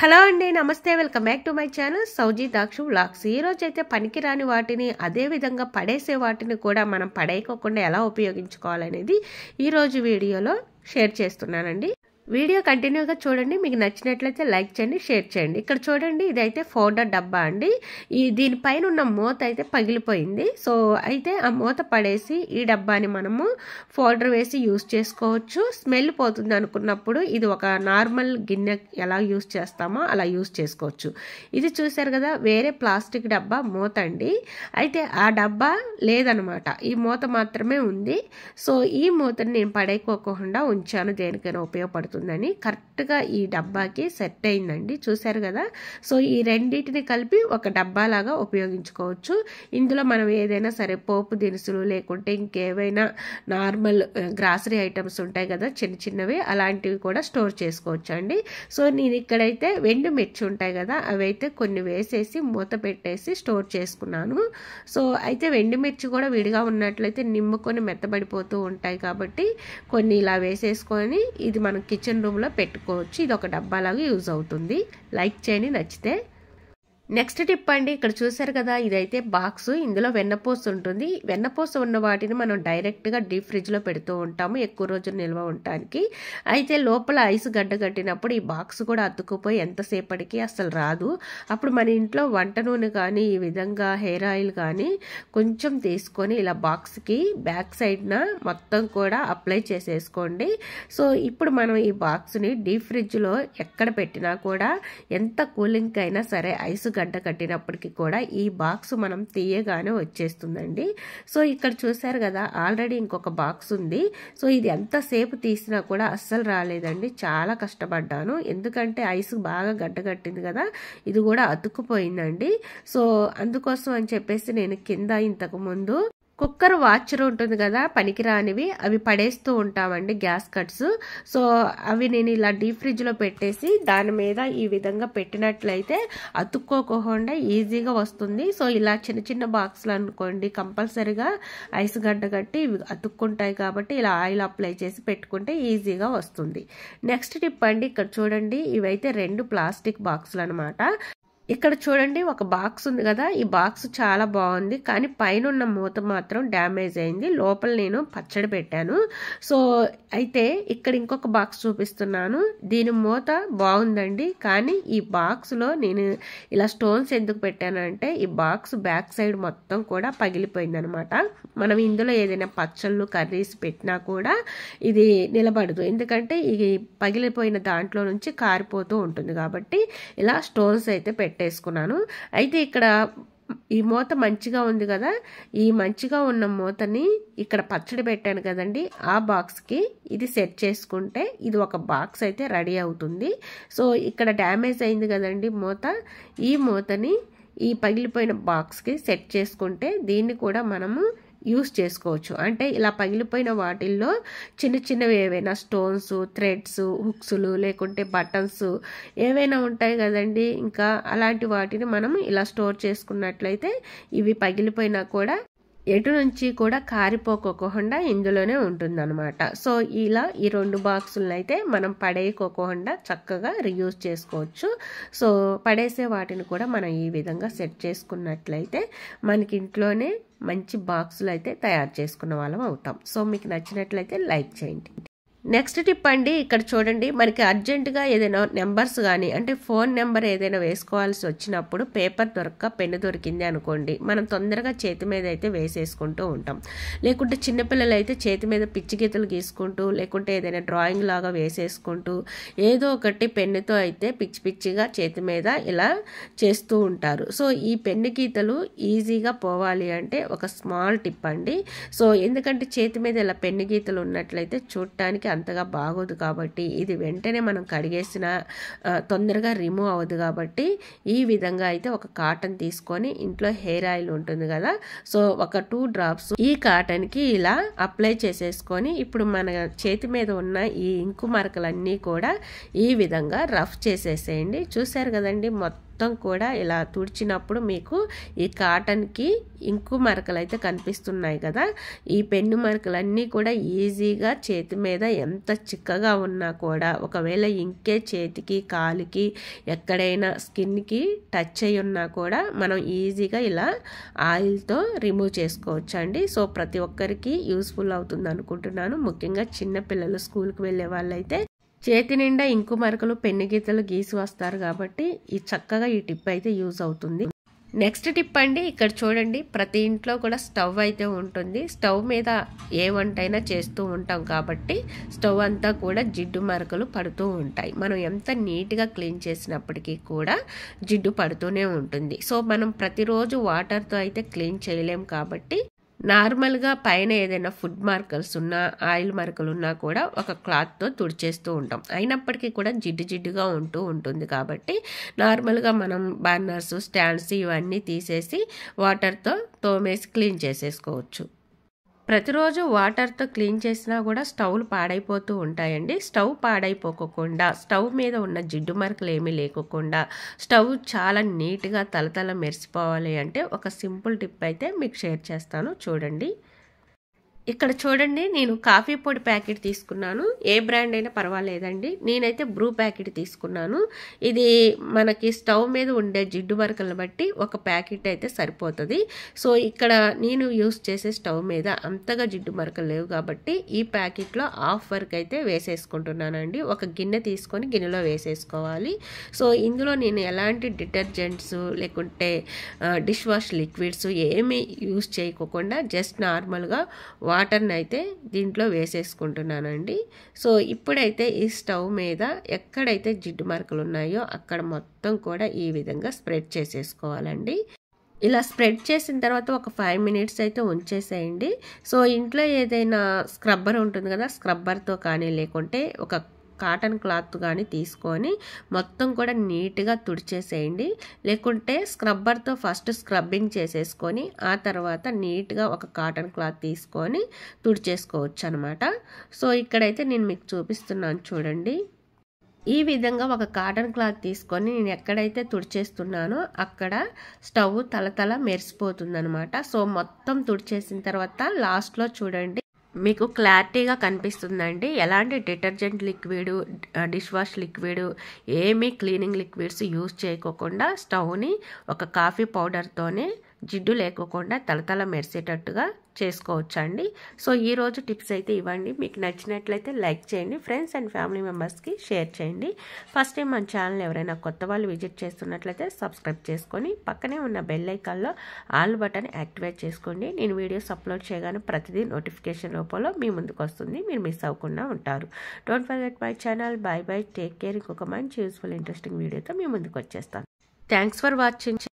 Hello అండి, నమస్తే. Welcome back to my channel Souji Dakshu vlogs. ఈరోజు అయితే పనికిరాని వాటిని, అదేవిధంగా పడేసే వాటిని కూడా మనం పడేయకోకుండా ఎలా ఉపయోగించుకోవాలనేది ఈరోజు వీడియోలో షేర్ చేస్తున్నానండి. వీడియో కంటిన్యూగా చూడండి. మీకు నచ్చినట్లయితే లైక్ చేయండి, షేర్ చేయండి. ఇక్కడ చూడండి, ఇదైతే పౌడర్ డబ్బా అండి. దీనిపైన ఉన్న మూత అయితే పగిలిపోయింది. సో అయితే ఆ మూత పడేసి ఈ డబ్బాని మనము పౌడర్ వేసి యూస్ చేసుకోవచ్చు. స్మెల్ పోతుంది అనుకున్నప్పుడు ఇది ఒక నార్మల్ గిన్నె ఎలా యూస్ చేస్తామో అలా యూస్ చేసుకోవచ్చు. ఇది చూసారు కదా, వేరే ప్లాస్టిక్ డబ్బా మూత అండి. అయితే ఆ డబ్బా లేదనమాట, ఈ మూత మాత్రమే ఉంది. సో ఈ మూతని నేను పడేయకోకుండా ఉంచాను, దేనికైనా ఉపయోగపడుతుంది అని. కరెక్ట్గా ఈ డబ్బాకి సెట్ అయిందండి, చూసారు కదా. సో ఈ రెండింటిని కలిపి ఒక డబ్బా లాగా ఉపయోగించుకోవచ్చు. ఇందులో మనం ఏదైనా సరే పోపు దినుసులు, లేకుంటే ఇంకేవైనా నార్మల్ గ్రాసరీ ఐటమ్స్ ఉంటాయి కదా, చిన్న చిన్నవి, అలాంటివి కూడా స్టోర్ చేసుకోవచ్చు అండి. సో నేను ఇక్కడైతే వెండి మిర్చి ఉంటాయి కదా, అవి అయితే కొన్ని వేసేసి మూత పెట్టేసి స్టోర్ చేసుకున్నాను. సో అయితే వెండి మిర్చి కూడా విడిగా ఉన్నట్లయితే నిమ్ముకొని మెత్తబడిపోతూ ఉంటాయి కాబట్టి కొన్ని ఇలా వేసేసుకొని ఇది మనం కిచెన్ రూమ్లో పెట్టుకోవచ్చు. ఇది ఒక డబ్బాలాగా యూజ్ అవుతుంది. లైక్ చేయండి నచ్చితే. నెక్స్ట్ టిప్ అండి, ఇక్కడ చూసారు కదా, ఇదైతే బాక్స్. ఇందులో వెన్నపూస ఉంటుంది. వెన్నపూస ఉన్న వాటిని మనం డైరెక్ట్గా డీప్ ఫ్రిడ్జ్లో పెడుతూ ఉంటాము ఎక్కువ రోజులు నిల్వ ఉండటానికి. అయితే లోపల ఐస్ గడ్డ కట్టినప్పుడు ఈ బాక్స్ కూడా అతుక్కుపోయి ఎంతసేపటికి అసలు రాదు. అప్పుడు మన ఇంట్లో వంట నూనె కానీ, ఈ విధంగా హెయిర్ ఆయిల్ కానీ కొంచెం తీసుకొని ఇలా బాక్స్కి బ్యాక్ సైడ్న మొత్తం కూడా అప్లై చేసేసుకోండి. సో ఇప్పుడు మనం ఈ బాక్స్ని డీప్ ఫ్రిడ్జ్లో ఎక్కడ పెట్టినా కూడా ఎంత కూలింగ్ అయినా సరే ఐస్ గడ్డ కట్టినప్పటికీ కూడా ఈ బాక్స్ మనం తీయగానే వచ్చేస్తుందండి. సో ఇక్కడ చూసారు కదా, ఆల్రెడీ ఇంకొక బాక్స్ ఉంది. సో ఇది ఎంతసేపు తీసినా కూడా అస్సలు రాలేదండి. చాలా కష్టపడ్డాను, ఎందుకంటే ఐస్ బాగా గడ్డ కట్టింది కదా, ఇది కూడా అతుక్కుపోయిందండి. సో అందుకోసం అని చెప్పేసి నేను కింద ఇంతకు ముందు కుక్కర్ వాచర్ ఉంటుంది కదా, పనికిరానివి, అవి పడేస్తూ ఉంటామండి, గ్యాస్ కట్స్. సో అవి నేను ఇలా డీప్ ఫ్రిడ్జ్లో పెట్టేసి దాని మీద ఈ విధంగా పెట్టినట్లయితే అతుక్కోకుండా ఈజీగా వస్తుంది. సో ఇలా చిన్న చిన్న బాక్స్లు అనుకోండి, కంపల్సరీగా ఐస్ గడ్డ కట్టి ఇవి అతుక్కుంటాయి కాబట్టి ఇలా ఆయిల్ అప్లై చేసి పెట్టుకుంటే ఈజీగా వస్తుంది. నెక్స్ట్ టిప్ అండి, ఇక్కడ చూడండి, ఇవైతే 2 ప్లాస్టిక్ బాక్సులు అనమాట. ఇక్కడ చూడండి, ఒక బాక్స్ ఉంది కదా, ఈ బాక్స్ చాలా బాగుంది, కానీ పైన ఉన్న మూత మాత్రం డ్యామేజ్ అయింది. లోపల నేను పచ్చడి పెట్టాను. సో అయితే ఇక్కడ ఇంకొక బాక్స్ చూపిస్తున్నాను. దీని మూత బాగుందండి, కానీ ఈ బాక్స్లో నేను ఇలా స్టోన్స్ ఎందుకు పెట్టానంటే ఈ బాక్స్ బ్యాక్ సైడ్ మొత్తం కూడా పగిలిపోయింది అనమాట. మనం ఇందులో ఏదైనా పచ్చళ్ళు, కర్రీస్ పెట్టినా కూడా ఇది నిలబడదు, ఎందుకంటే ఈ పగిలిపోయిన దాంట్లో నుంచి కారిపోతూ ఉంటుంది కాబట్టి ఇలా స్టోన్స్ అయితే పెట్టేసుకున్నాను. అయితే ఇక్కడ ఈ మూత మంచిగా ఉంది కదా, ఈ మంచిగా ఉన్న మూతని ఇక్కడ పచ్చడి పెట్టాను కదండి, ఆ బాక్స్కి ఇది సెట్ చేసుకుంటే ఇది ఒక బాక్స్ అయితే రెడీ అవుతుంది. సో ఇక్కడ డ్యామేజ్ అయింది కదండి మూత, ఈ మూతని ఈ పగిలిపోయిన బాక్స్కి సెట్ చేసుకుంటే దీన్ని కూడా మనము యూస్ చేసుకోవచ్చు. అంటే ఇలా పగిలిపోయిన వాటిల్లో చిన్న చిన్నవి ఏవైనా స్టోన్స్, థ్రెడ్స్, హుక్స్లు, లేకుంటే బటన్స్ ఏవైనా ఉంటాయి కదండి, ఇంకా అలాంటి వాటిని మనం ఇలా స్టోర్ చేసుకున్నట్లయితే ఇవి పగిలిపోయినా కూడా ఎటు నుంచి కూడా కారిపోకోకుండా ఇందులోనే ఉంటుందన్నమాట. సో ఇలా ఈ 2 బాక్సులను అయితే మనం పడేయకోకుండా చక్కగా రీయూజ్ చేసుకోవచ్చు. సో పడేసే వాటిని కూడా మనం ఈ విధంగా సెట్ చేసుకున్నట్లయితే మనకి ఇంట్లోనే మంచి బాక్సులు అయితే తయారు చేసుకున్న వాళ్ళం అవుతాం. సో మీకు నచ్చినట్లయితే లైక్ చేయండి. నెక్స్ట్ టిప్ అండి, ఇక్కడ చూడండి, మనకి అర్జెంటుగా ఏదైనా నెంబర్స్ కానీ, అంటే ఫోన్ నెంబర్ ఏదైనా వేసుకోవాల్సి వచ్చినప్పుడు పేపర్ దొరక్క పెన్ను దొరికింది అనుకోండి, మనం తొందరగా చేతి మీద అయితే వేసేసుకుంటూ ఉంటాం. లేకుంటే చిన్నపిల్లలు అయితే చేతి మీద పిచ్చి గీతలు గీసుకుంటూ, లేకుంటే ఏదైనా డ్రాయింగ్ లాగా వేసేసుకుంటూ ఏదో ఒకటి పెన్నుతో అయితే పిచ్చి పిచ్చిగా చేతి మీద ఇలా చేస్తూ ఉంటారు. సో ఈ పెన్ను గీతలు ఈజీగా పోవాలి అంటే ఒక స్మాల్ టిప్ అండి. సో ఎందుకంటే చేతి మీద ఇలా పెన్ను గీతలు ఉన్నట్లయితే చూడటానికి అంతగా బాగోదు కాబట్టి ఇది వెంటనే మనం కడిగేసిన తొందరగా రిమూవ్ అవ్వదు కాబట్టి ఈ విధంగా అయితే ఒక కాటన్ తీసుకొని, ఇంట్లో హెయిర్ ఆయిల్ ఉంటుంది కదా, సో ఒక 2 డ్రాప్స్ ఈ కాటన్కి ఇలా అప్లై చేసేసుకొని ఇప్పుడు మన చేతి మీద ఉన్న ఈ ఇంకు మరకలన్నీ కూడా ఈ విధంగా రఫ్ చేసేసేయండి. చూసారు కదండి, మొత్తం కూడా ఇలా తుడిచినప్పుడు మీకు ఈ కాటన్కి ఇంకు మరకలు అయితే కనిపిస్తున్నాయి కదా, ఈ పెన్ను మరకలన్నీ కూడా ఈజీగా చేతి మీద ఎంత చిక్కగా ఉన్నా కూడా ఒకవేళ ఇంకే చేతికి కాలుకి ఎక్కడైనా స్కిన్కి టచ్ అయి ఉన్నా కూడా మనం ఈజీగా ఇలా ఆయిల్తో రిమూవ్ చేసుకోవచ్చు అండి. సో ప్రతి ఒక్కరికి యూస్ఫుల్ అవుతుంది అనుకుంటున్నాను. ముఖ్యంగా చిన్నపిల్లలు స్కూల్కి వెళ్ళే వాళ్ళైతే చేతి నిండా ఇంకు మరకలు పెన్ను గీతలు గీసి వస్తారు కాబట్టి ఈ చక్కగా ఈ టిప్ అయితే యూజ్ అవుతుంది. నెక్స్ట్ టిప్ అండి, ఇక్కడ చూడండి ప్రతి ఇంట్లో కూడా స్టవ్ అయితే ఉంటుంది. స్టవ్ మీద ఏ వంట అయినా చేస్తూ ఉంటాం కాబట్టి స్టవ్ అంతా కూడా జిడ్డు మరకలు పడుతూ ఉంటాయి. మనం ఎంత నీట్గా క్లీన్ చేసినప్పటికీ కూడా జిడ్డు పడుతూనే ఉంటుంది. సో మనం ప్రతిరోజు వాటర్తో అయితే క్లీన్ చేయలేం కాబట్టి నార్మల్గా పైన ఏదైనా ఫుడ్ మార్కర్స్ ఉన్నా ఆయిల్ మార్కలు ఉన్నా కూడా ఒక క్లాత్తో తుడిచేస్తూ ఉంటాం. అయినప్పటికీ కూడా జిడ్డుగా ఉంటుంది కాబట్టి నార్మల్గా మనం బర్నర్స్ స్టాండ్స్ ఇవన్నీ తీసేసి వాటర్తో తోమేసి క్లీన్ చేసేసుకోవచ్చు. ప్రతిరోజు వాటర్తో క్లీన్ చేసినా కూడా స్టవ్లు పాడైపోతూ ఉంటాయండి. స్టవ్ పాడైపోకుండా స్టవ్ మీద ఉన్న జిడ్డు మరకలు ఏమీ లేకోకుండా స్టవ్ చాలా నీట్గా తలతల మెరిసిపోవాలి అంటే ఒక సింపుల్ టిప్ అయితే మీకు షేర్ చేస్తాను, చూడండి. ఇక్కడ చూడండి, నేను కాఫీ పొడి ప్యాకెట్ తీసుకున్నాను. ఏ బ్రాండ్ అయినా పర్వాలేదండి. నేనైతే బ్రూ ప్యాకెట్ తీసుకున్నాను. ఇది మనకి స్టవ్ మీద ఉండే జిడ్డు మరకలను బట్టి ఒక ప్యాకెట్ అయితే సరిపోతుంది. సో ఇక్కడ నేను యూస్ చేసే స్టవ్ మీద అంతగా జిడ్డు మరకలు లేవు కాబట్టి ఈ ప్యాకెట్లో హాఫ్ వరకు అయితే వేసేసుకుంటున్నానండి. ఒక గిన్నె తీసుకొని గిన్నెలో వేసేసుకోవాలి. సో ఇందులో నేను ఎలాంటి డిటర్జెంట్స్ లేకుంటే డిష్ వాష్ లిక్విడ్స్ ఏమీ యూస్ చేయకోకుండా జస్ట్ నార్మల్గా వాటర్ని అయితే దీంట్లో వేసేసుకుంటున్నానండి. సో ఇప్పుడైతే ఈ స్టవ్ మీద ఎక్కడైతే జిడ్డు మరకలు ఉన్నాయో అక్కడ మొత్తం కూడా ఈ విధంగా స్ప్రెడ్ చేసేసుకోవాలండి. ఇలా స్ప్రెడ్ చేసిన తర్వాత ఒక 5 మినిట్స్ అయితే ఉంచేసేయండి. సో ఇంట్లో ఏదైనా స్క్రబ్బర్ ఉంటుంది కదా, స్క్రబ్బర్తో కానీ లేకుంటే ఒక కాటన్ క్లాత్ కానీ తీసుకొని మొత్తం కూడా నీట్గా తుడిచేసేయండి. లేకుంటే స్క్రబ్బర్తో ఫస్ట్ స్క్రబ్బింగ్ చేసేసుకొని ఆ తర్వాత నీట్గా ఒక కాటన్ క్లాత్ తీసుకొని తుడిచేసుకోవచ్చు అనమాట. సో ఇక్కడైతే నేను మీకు చూపిస్తున్నాను చూడండి. ఈ విధంగా ఒక కాటన్ క్లాత్ తీసుకొని నేను ఎక్కడైతే తుడిచేస్తున్నానో అక్కడ స్టవ్ తలతల మెరిసిపోతుందనమాట. సో మొత్తం తుడిచేసిన తర్వాత లాస్ట్లో చూడండి మీకు క్లారిటీగా కనిపిస్తుందండి. ఎలాంటి detergent liquid dish wash liquid ఏమీ క్లీనింగ్ లిక్విడ్స్ యూజ్ చేయకోకుండా స్టవ్ని ఒక కాఫీ పౌడర్తోనే జిడ్డు లేకోకుండా తలతల మెరిసేటట్టుగా చేసుకోవచ్చండి. సో ఈరోజు టిప్స్ అయితే ఇవ్వండి. మీకు నచ్చినట్లయితే లైక్ చేయండి, ఫ్రెండ్స్ అండ్ ఫ్యామిలీ మెంబర్స్కి షేర్ చేయండి. ఫస్ట్ టైం మన ఛానల్ ఎవరైనా కొత్త వాళ్ళు విజిట్ చేస్తున్నట్లయితే సబ్స్క్రైబ్ చేసుకొని పక్కనే ఉన్న బెల్ ఐకాన్లో ఆల్ బటన్ యాక్టివేట్ చేసుకోండి. నేను వీడియోస్ అప్లోడ్ చేయగానే ప్రతిదీ నోటిఫికేషన్ రూపంలో మీ ముందుకు వస్తుంది, మీరు మిస్ అవ్వకుండా ఉంటారు. Don't forget my channel. By by, take care. ఇంకొక మంచి యూస్ఫుల్ ఇంట్రెస్టింగ్ వీడియోతో మీ ముందుకు వచ్చేస్తాను. Thanks for watching.